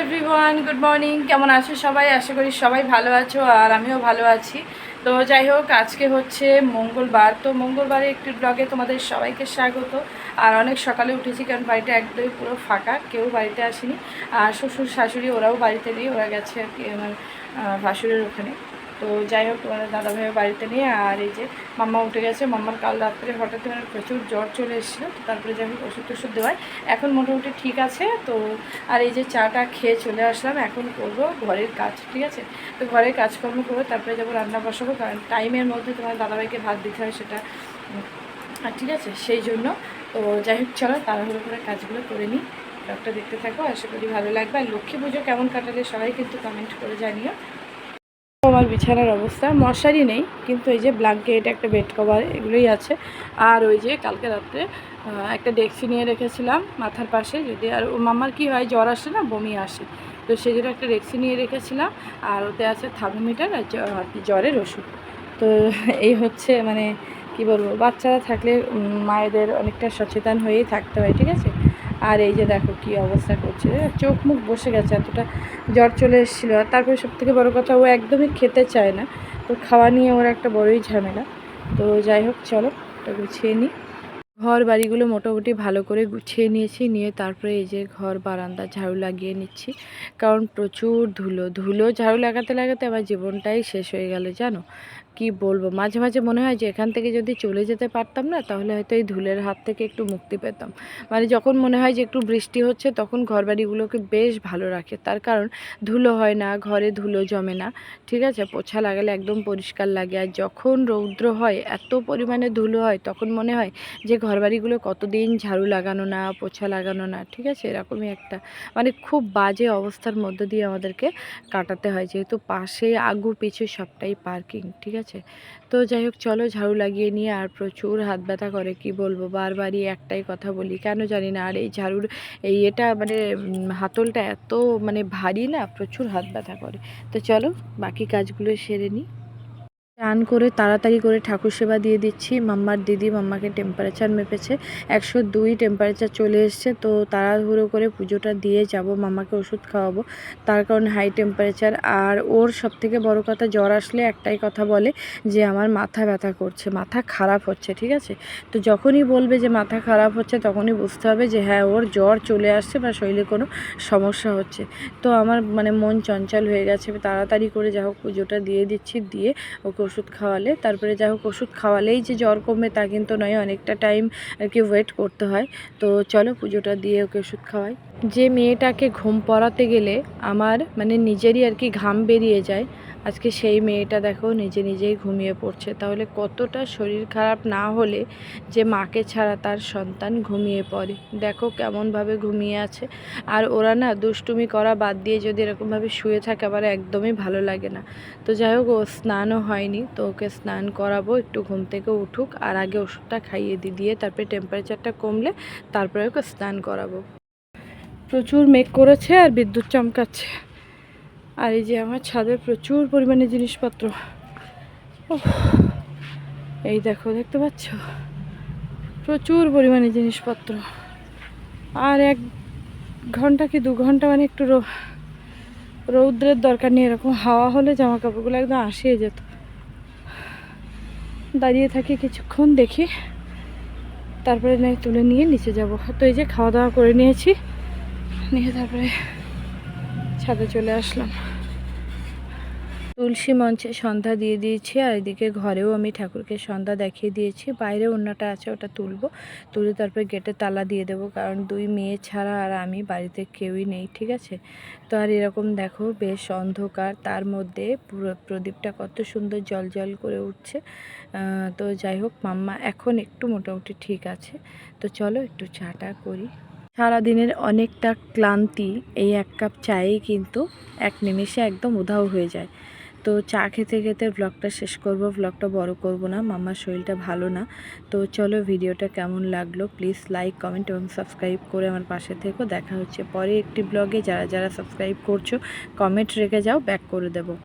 Everyone, good morning. কেমন আছো সবাই? আশা করি সবাই ভালো আছো আর আমিও ভালো আছি। তো যাই হোক, আজকে হচ্ছে মঙ্গলবার। তো মঙ্গলবারে একটি ব্লগে তোমাদের সবাইকে স্বাগত। আর অনেক সকালে উঠেছি, কারণ বাড়িটা একদমই পুরো ফাঁকা, কেউ বাড়িতে আসেনি। আর শ্বশুর শাশুড়ি ওরাও বাড়িতে নেই, ওরা গেছে আর কি আমার ভাসুরের ওখানে। তো যাই হোক, তোমাদের দাদাভাইও বাড়িতে নেই। আর এই যে মাম্মা উঠে গেছে। মাম্মার কাল রাত্রে হঠাৎ মানে প্রচুর জ্বর চলে এসেছিলো, তো তারপরে যাই হোক ওষুধ টষুধ দেওয়ায় এখন মোটামুটি ঠিক আছে। তো আর এই যে চাটা খেয়ে চলে আসলাম, এখন করব ঘরের কাজ, ঠিক আছে? তো ঘরের কাজকর্ম করবো, তারপরে যাবো রান্না বসাবো, কারণ টাইমের মধ্যে তোমার দাদাভাইকে ভাত দিতে হয়, সেটা ঠিক আছে, সেই জন্য। তো যাই হোক, চলো তাড়াহুড়ো করে কাজগুলো করে নিই। ব্লগটা দেখতে থাকো, আশা করি ভালো লাগবে। আর লক্ষ্মী পুজো কেমন কাটালে সবাই কিন্তু কমেন্ট করে জানিও। আমার বিছানার অবস্থা, মশারি নেই, কিন্তু এই যে ব্ল্যাঙ্কেট, একটা বেড কভার, এগুলোই আছে। আর ওই যে কালকে রাত্রে একটা ডেক্সি নিয়ে রেখেছিলাম মাথার পাশে, যদি আর ও মামার কি হয়, জ্বর আসে না, বমি আসে, তো সেই জন্য একটা ডেক্সি নিয়ে রেখেছিলাম। আর ওতে আছে থার্মোমিটার আর জ্বরের ওষুধ। তো এই হচ্ছে মানে কি বলবো, বাচ্চারা থাকলে মায়েদের অনেকটা সচেতন হয়েই থাকতে হয়, ঠিক আছে? আর এই যে দেখো কি অবস্থা করছে, চোখ মুখ বসে গেছে, এতটা জ্বর চলে এসেছিলো। আর তারপরে সবথেকে বড় কথা, ও একদমই খেতে চায় না, তো খাওয়া নিয়ে ওর একটা বড়ই ঝামেলা। তো যাই হোক, চলো এটা গুছিয়ে নিই। ঘর বাড়িগুলো মোটামুটি ভালো করে গুছিয়ে নিয়েছি, নিয়ে তারপরে এই যে ঘর বারান্দা ঝাড়ু লাগিয়ে নিচ্ছি, কারণ প্রচুর ধুলো ধুলো। ঝাড়ু লাগাতে লাগাতে আমার জীবনটাই শেষ হয়ে গেল, জানো কি বলবো। মাঝে মাঝে মনে হয় যে এখান থেকে যদি চলে যেতে পারতাম না, তাহলে হয়তো এই ধুলের হাত থেকে একটু মুক্তি পেতাম। মানে যখন মনে হয় যে একটু বৃষ্টি হচ্ছে, তখন ঘরবাড়িগুলোকে বেশ ভালো রাখে, তার কারণ ধুলো হয় না, ঘরে ধুলো জমে না, ঠিক আছে? পোছা লাগালে একদম পরিষ্কার লাগে। আর যখন রৌদ্র হয়, এত পরিমাণে ধুলো হয়, তখন মনে হয় যে ঘরবাড়িগুলো কতদিন ঝাড়ু লাগানো না, পোছা লাগানো না, ঠিক আছে? এরকমই একটা মানে খুব বাজে অবস্থার মধ্য দিয়ে আমাদেরকে কাটাতে হয়, যেহেতু পাশে আগু পিছু সবটাই পার্কিং, ঠিক আছে? তো যাই হোক, চলো ঝাড়ু লাগিয়ে নিয়ে। আর প্রচুর হাত ব্যথা করে, কি বলবো, বারবারই একটাই কথা বলি, কেন জানি না। আর এই ঝাড়ুর এটা মানে হাতলটা এত মানে ভারী না, প্রচুর হাত ব্যথা করে। তো চলো বাকি কাজগুলো সেরে নিই। স্নান করে তাড়াতাড়ি করে ঠাকুর সেবা দিয়ে দিচ্ছি। মাম্মার দিদি মাম্মাকে টেম্পারেচার মেপেছে, 102 টেম্পারেচার চলে এসছে। তো তাড়াহুড়ো করে পুজোটা দিয়ে যাব, মাম্মাকে ওষুধ খাওয়াবো, তার কারণ হাই টেম্পারেচার। আর ওর সবথেকে বড় কথা, জ্বর আসলে একটাই কথা বলে যে আমার মাথা ব্যথা করছে, মাথা খারাপ হচ্ছে, ঠিক আছে? তো যখনই বলবে যে মাথা খারাপ হচ্ছে, তখনই বুঝতে হবে যে হ্যাঁ, ওর জ্বর চলে আসছে বা শরীরে কোনো সমস্যা হচ্ছে। তো আমার মানে মন চঞ্চল হয়ে গেছে, তাড়াতাড়ি করে যা হোক পুজোটা দিয়ে দিচ্ছি। দিয়ে ওকে ওষুধ খাওয়ালে, তারপরে যাই হোক, ওষুধ খাওয়ালেই যে জ্বর কমবে তা কিন্তু নয়, অনেকটা টাইম আর কি ওয়েট করতে হয়। তো চলো পুজোটা দিয়ে ওকে ওষুধ খাওয়াই। যে মেয়েটাকে ঘুম পড়াতে গেলে আমার মানে নিজেরই আর কি ঘাম বেরিয়ে যায়, আজকে সেই মেয়েটা দেখো নিজে নিজেই ঘুমিয়ে পড়ছে। তাহলে কতটা শরীর খারাপ না হলে যে মাকে ছাড়া তার সন্তান ঘুমিয়ে পড়ে, দেখো কেমনভাবে ঘুমিয়ে আছে। আর ওরা না দুষ্টুমি করা বাদ দিয়ে যদি এরকমভাবে শুয়ে থাকে, আমার একদমই ভালো লাগে না। তো যাই হোক, ও স্নানও হয়নি, তো ওকে স্নান করাবো, একটু ঘুম থেকে উঠুক, আর আগে ওষুধটা খাইয়ে দিয়ে তারপরে টেম্পারেচারটা কমলে তারপরে ওকে স্নান করাবো। প্রচুর মেঘ করেছে আর বিদ্যুৎ চমকাচ্ছে। আর এই যে আমার ছাদের প্রচুর পরিমাণে জিনিসপত্র, এই দেখো, দেখতে পাচ্ছ, প্রচুর পরিমাণে জিনিসপত্র। আর 1 ঘন্টা কি 2 ঘন্টা মানে একটু রৌদ্রের দরকার নেই, এরকম হাওয়া হলে জামা কাপড়গুলো একদম আসিয়ে যেত। দাঁড়িয়ে থাকি কিছুক্ষণ, দেখি, তারপরে নাই তুলে নিয়ে নিচে যাব। তো এই যে খাওয়া দাওয়া করে নিয়েছি, নিয়ে তারপরে ছাদে চলে আসলাম। তুলসী মঞ্চে সন্ধ্যা দিয়ে দিয়েছি, আর এদিকে ঘরেও আমি ঠাকুরকে সন্ধ্যা দেখিয়ে দিয়েছি। বাইরে ওড়নাটা আছে, ওটা তুলে তারপরে গেটে তালা দিয়ে দেবো, কারণ 2 মেয়ে ছাড়া আর আমি বাড়িতে কেউই নেই, ঠিক আছে? তো আর এরকম দেখো বেশ অন্ধকার, তার মধ্যে পুরো প্রদীপটা কত সুন্দর জল করে উঠছে। তো যাই হোক, মাম্মা এখন একটু মোটামুটি ঠিক আছে। তো চলো একটু চাটা করি। সারাদিনের অনেকটা ক্লান্তি এই 1 কাপ চায়েই কিন্তু 1 নিমেষে একদম উধাও হয়ে যায়। তো চা খেতে খেতে ব্লগটা শেষ করব, ব্লগটা বড় করব না, মাম্মার শরীরটা ভালো না। তো চলো, ভিডিওটা কেমন লাগলো প্লিজ লাইক, কমেন্ট এবং সাবস্ক্রাইব করে আমার পাশে থেকো। দেখা হচ্ছে পরে একটি ব্লগে। যারা যারা সাবস্ক্রাইব করছো, কমেন্ট রেখে যাও, ব্যাক করে দেবো।